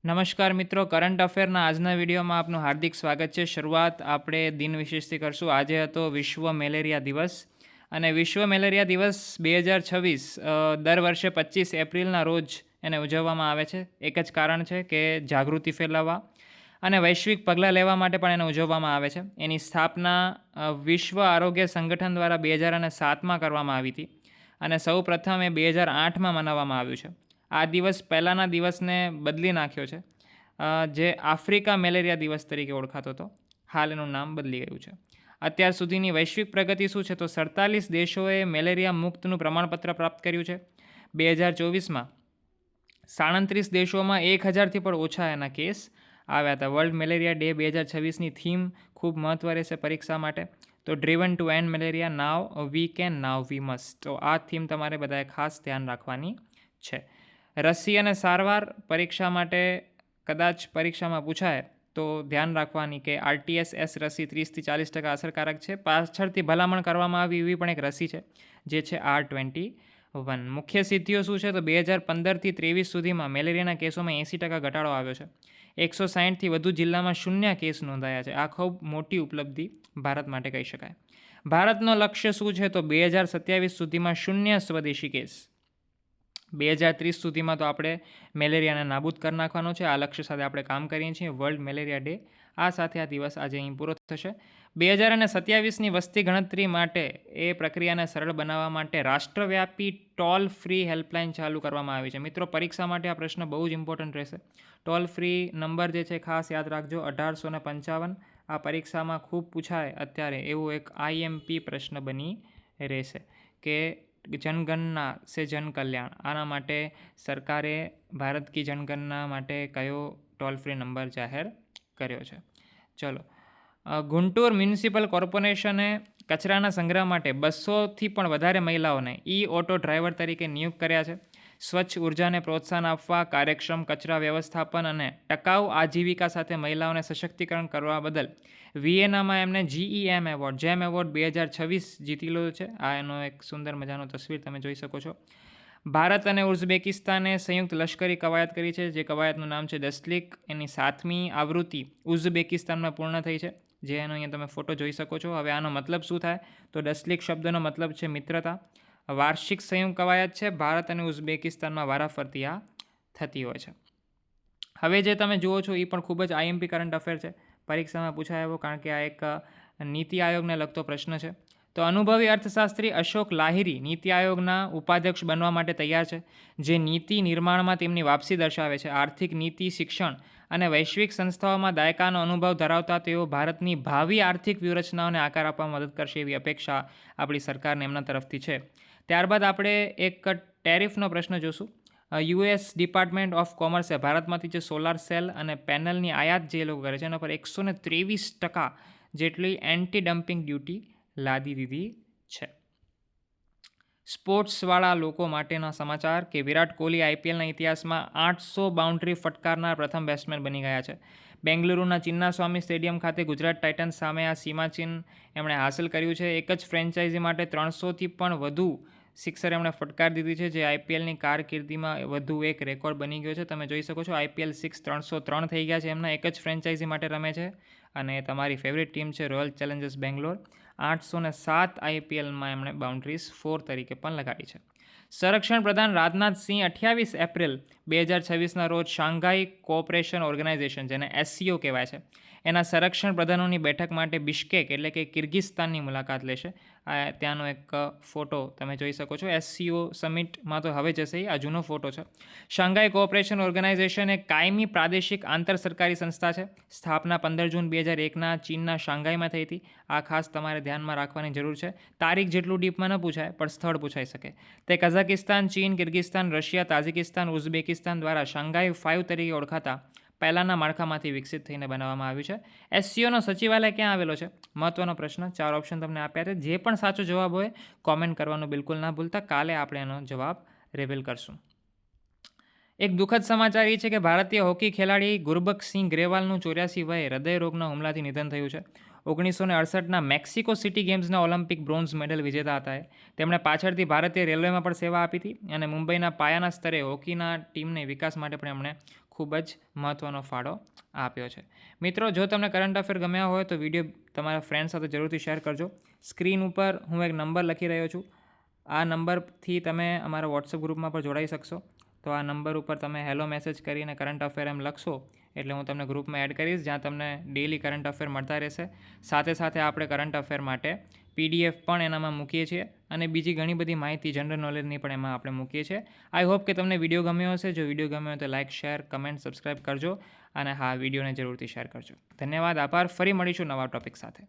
નમસ્કાર મિત્રો, કરંટ અફેરના આજના વિડીયોમાં આપનું હાર્દિક સ્વાગત છે. શરૂઆત આપણે દિન વિશેષથી કરશું. આજે હતો વિશ્વ મેલેરિયા દિવસ અને વિશ્વ મેલેરિયા દિવસ 2026 દર વર્ષે 25 એપ્રિલના રોજ એને ઉજવવામાં આવે છે. એક જ કારણ છે કે જાગૃતિ ફેલાવવા અને વૈશ્વિક પગલાં લેવા માટે પણ એને ઉજવવામાં આવે છે. એની સ્થાપના વિશ્વ આરોગ્ય સંગઠન દ્વારા 2007માં કરવામાં આવી હતી અને સૌ પ્રથમ એ 2008માં મનાવવામાં આવ્યું છે. આ દિવસ પહેલાંના દિવસને બદલી નાખ્યો છે, જે આફ્રિકા મેલેરિયા દિવસ તરીકે ઓળખાતો હતો. હાલ એનું નામ બદલી ગયું છે. અત્યાર સુધીની વૈશ્વિક પ્રગતિ શું છે? તો 47 દેશોએ મેલેરિયા મુક્તનું પ્રમાણપત્ર પ્રાપ્ત કર્યું છે. 2024માં 37 દેશોમાં 1000થી પણ ઓછા એના કેસ આવ્યા હતા. વર્લ્ડ મેલેરિયા ડે 2026ની થીમ ખૂબ મહત્વ રહેશે પરીક્ષા માટે. તો driven to end malaria, now we can, now we must. તો આ થીમ તમારે બધાએ ખાસ ધ્યાન રાખવાની છે. રસી અને સારવાર પરીક્ષા માટે કદાચ પરીક્ષામાં પૂછાય તો ધ્યાન રાખવાની કે RTS રસી 30-40% અસરકારક છે. પાછળથી ભલામણ કરવામાં આવી એવી પણ એક રસી છે, જે છે R21. મુખ્ય સિદ્ધિઓ શું છે? તો 2015થી 23 સુધીમાં મેલેરિયાના કેસોમાં 80% ઘટાડો આવ્યો છે. 160થી વધુ જિલ્લામાં શૂન્ય કેસ નોંધાયા છે. આ ખૂબ મોટી ઉપલબ્ધિ ભારત માટે કહી શકાય. ભારતનો લક્ષ્ય શું છે? તો 2027 સુધીમાં શૂન્ય સ્વદેશી કેસ. 2030 સુધીમાં તો આપણે મેલેરિયાને નાબૂદ કરી નાખવાનો છે. આ લક્ષ્ય સાથે આપણે કામ કરીએ છીએ. World malaria day. આ સાથે આ દિવસ આજે અહીં પૂરો થશે. 2027ની વસ્તી ગણતરી માટે એ પ્રક્રિયાને સરળ બનાવવા માટે રાષ્ટ્રવ્યાપી ટોલ ફ્રી હેલ્પલાઇન ચાલુ કરવામાં આવી છે. મિત્રો, પરીક્ષા માટે આ પ્રશ્ન બહુ જ ઇમ્પોર્ટન્ટ રહેશે. ટોલ ફ્રી નંબર જે છે ખાસ યાદ રાખજો, 1855. આ પરીક્ષામાં ખૂબ પૂછાય અત્યારે એવું એક IMP પ્રશ્ન બની રહેશે કે જનગણના સે જન કલ્યાણ. આના માટે સરકારે ભારત કી જનગણના માટે કયો ટોલ ફ્રી નંબર જાહેર કર્યો છે? ચલો, ગુંટૂર મ્યુનિસિપલ કોર્પોરેશને કચરાના સંગ્રહ માટે 200થી પણ વધારે મહિલાઓને ઓટો ડ્રાઈવર તરીકે નિયુક્ત કર્યા છે. સ્વચ્છ ઉર્જાને પ્રોત્સાહન આપવા, કાર્યક્ષમ કચરા વ્યવસ્થાપન અને ટકાઉ આજીવિકા સાથે મહિલાઓને સશક્તિકરણ કરવા બદલ વિયેનામાં એમને GEM એવોર્ડ, જેમ એવોર્ડ 2026 જીતી લીધો છે. આ એનો એક સુંદર મજાનો તસવીર તમે જોઈ શકો છો. ભારત અને ઉઝબેકિસ્તાને સંયુક્ત લશ્કરી કવાયત કરી છે, જે કવાયતનું નામ છે દસ્લિક. એની 7મી આવૃત્તિ ઉઝબેકિસ્તાનમાં પૂર્ણ થઈ છે, જે એનો અહીંયા તમે ફોટો જોઈ શકો છો. હવે આનો મતલબ શું થાય? તો દસ્લિક શબ્દનો મતલબ છે મિત્રતા. વાર્ષિક સંયુક્ત કવાયત છે. ભારત અને ઉઝબેકિસ્તાનમાં વારાફરતી આ થતી હોય છે. હવે જે તમે જુઓ છો એ પણ ખૂબ જ IMP કરંટ અફેર છે. પરીક્ષામાં પૂછાય એવો, કારણ કે આ એક નીતિ આયોગને લગતો પ્રશ્ન છે. તો અનુભવી અર્થશાસ્ત્રી અશોક લાહિરી નીતિ આયોગના ઉપાધ્યક્ષ બનવા માટે તૈયાર છે, જે નીતિ નિર્માણમાં તેમની વાપસી દર્શાવે છે. આર્થિક નીતિ, શિક્ષણ અને વૈશ્વિક સંસ્થાઓમાં દાયકાનો અનુભવ ધરાવતા તેઓ ભારતની ભાવિ આર્થિક વ્યૂહરચનાઓને આકાર આપવામાં મદદ કરશે એવી અપેક્ષા આપણી સરકારને એમના તરફથી છે. ત્યારબાદ આપણે એક ટેરિફનો પ્રશ્ન જોશું. US ડિપાર્ટમેન્ટ ઓફ કોમર્સે ભારતમાંથી જે સોલાર સેલ અને પેનલની આયાત જે લોકો કરે છે એના પર 123% જેટલી એન્ટી ડમ્પિંગ ડ્યુટી લાદી દીધી છે. સ્પોર્ટ્સવાળા લોકો માટેના સમાચાર કે વિરાટ કોહલી IPLના ઇતિહાસમાં 800 બાઉન્ડ્રી ફટકારનાર પ્રથમ બેટ્સમેન બની ગયા છે. બેંગલુરુના ચિન્નાસ્વામી સ્ટેડિયમ ખાતે ગુજરાત ટાઇટન્સ સામે આ સીમાચિહ્ન એમણે હાંસલ કર્યું છે. એક જ ફ્રેન્ચાઇઝી માટે 300થી પણ વધુ સિક્સર એમણે ફટકાર દીધી છે, જે IPLની કારકિર્દીમાં વધુ એક રેકોર્ડ બની ગયો છે. તમે જોઈ શકો છો IPL 6 303 થઈ ગયા છે એમના. એક જ ફ્રેન્ચાઇઝી માટે રમે છે અને તમારી ફેવરેટ ટીમ છે રોયલ ચેલેન્જર્સ બેંગ્લોર. 807 IPLમાં એમણે બાઉન્ડ્રીઝ 4 તરીકે પણ લગાડી છે. સંરક્ષણ પ્રધાન રાજનાથસિંહ 28 એપ્રિલ 2026ના રોજ શાંઘાઈ કોઓપરેશન ઓર્ગેનાઇઝેશન, જેને SCO કહેવાય છે, એના સંરક્ષણ પ્રધાનોની બેઠક માટે બિશ્કેક એટલે કે કિર્ગિસ્તાનની મુલાકાત લેશે. ત્યાંનો એક ફોટો તમે જોઈ શકો છો. SCO સમિટમાં તો હવે જશે, આ જૂનો ફોટો છે. શાંઘાઈ કોઓપરેશન ઓર્ગેનાઇઝેશન એક કાયમી પ્રાદેશિક આંતર સરકારી સંસ્થા છે. સ્થાપના 15 જૂન 2001ના ચીનના શાંઘાઈમાં થઈ હતી. આ ખાસ તમારે ધ્યાનમાં રાખવાની જરૂર છે. તારીખ જેટલું ડીપમાં ન પૂછાય, પણ સ્થળ પૂછાઈ શકે. તે કઝાકિસ્તાન, ચીન, કિર્ગિસ્તાન, રશિયા, તાજિકિસ્તાન, ઉઝબેકિસ્તાન દ્વારા શાંઘાઈ 5 તરીકે ઓળખાતા પહેલાંના માળખામાંથી વિકસિત થઈને બનાવવામાં આવ્યું છે. SCOનો સચિવાલય ક્યાં આવેલો છે? મહત્વનો પ્રશ્ન. 4 ઓપ્શન તમને આપ્યા છે. જે પણ સાચો જવાબ હોય કોમેન્ટ કરવાનું બિલકુલ ના ભૂલતા. કાલે આપણે એનો જવાબ રિવીલ કરશું. એક દુઃખદ સમાચાર એ છે કે ભારતીય હોકી ખેલાડી ગુરબખ્શસિંહ ગ્રેવાલનું 84 વયે હૃદયરોગના હુમલાથી નિધન થયું છે. 1968ના મેક્સિકો સિટી ગેમ્સના ઓલિમ્પિક બ્રોન્ઝ મેડલ વિજેતા હતા. તેમણે પાછળથી ભારતીય રેલવેમાં પણ સેવા આપી હતી અને મુંબઈના પાયાના સ્તરે હોકીના ટીમને વિકાસ માટે પણ એમણે ખૂબ જ મહત્ત્વનો ફાળો આપ્યો છે. મિત્રો, જો તમને કરંટ અફેર ગમ્યા હોય તો વિડીયો તમારા ફ્રેન્ડ સાથે જરૂરથી શેર કરજો. સ્ક્રીન ઉપર હું એક નંબર લખી રહ્યો છું. આ નંબરથી તમે અમારા વોટ્સઅપ ગ્રુપમાં પણ જોડાઈ શકશો. તો આ નંબર ઉપર તમે હેલો મેસેજ કરીને કરંટ અફેર એમ લખશો એટલે હું તમને ગ્રુપમાં એડ કરીશ, જ્યાં તમને ડેલી કરંટ અફેર મળતા રહેશે. સાથે સાથે આપણે કરંટ અફેર માટે PDF પણ એનામાં મૂકીએ છીએ અને બીજી ઘણી બધી માહિતી જનરલ નોલેજની પણ એમાં આપણે મૂકીએ છીએ. આઈ હોપ કે તમને વિડીયો ગમ્યો હશે. જો વિડીયો ગમ્યો હોય તો લાઇક, શેર, કમેન્ટ, સબસ્ક્રાઈબ કરજો અને હા, વિડીયોને જરૂરથી શેર કરજો. ધન્યવાદ, આભાર. ફરી મળીશું નવા ટોપિક સાથે.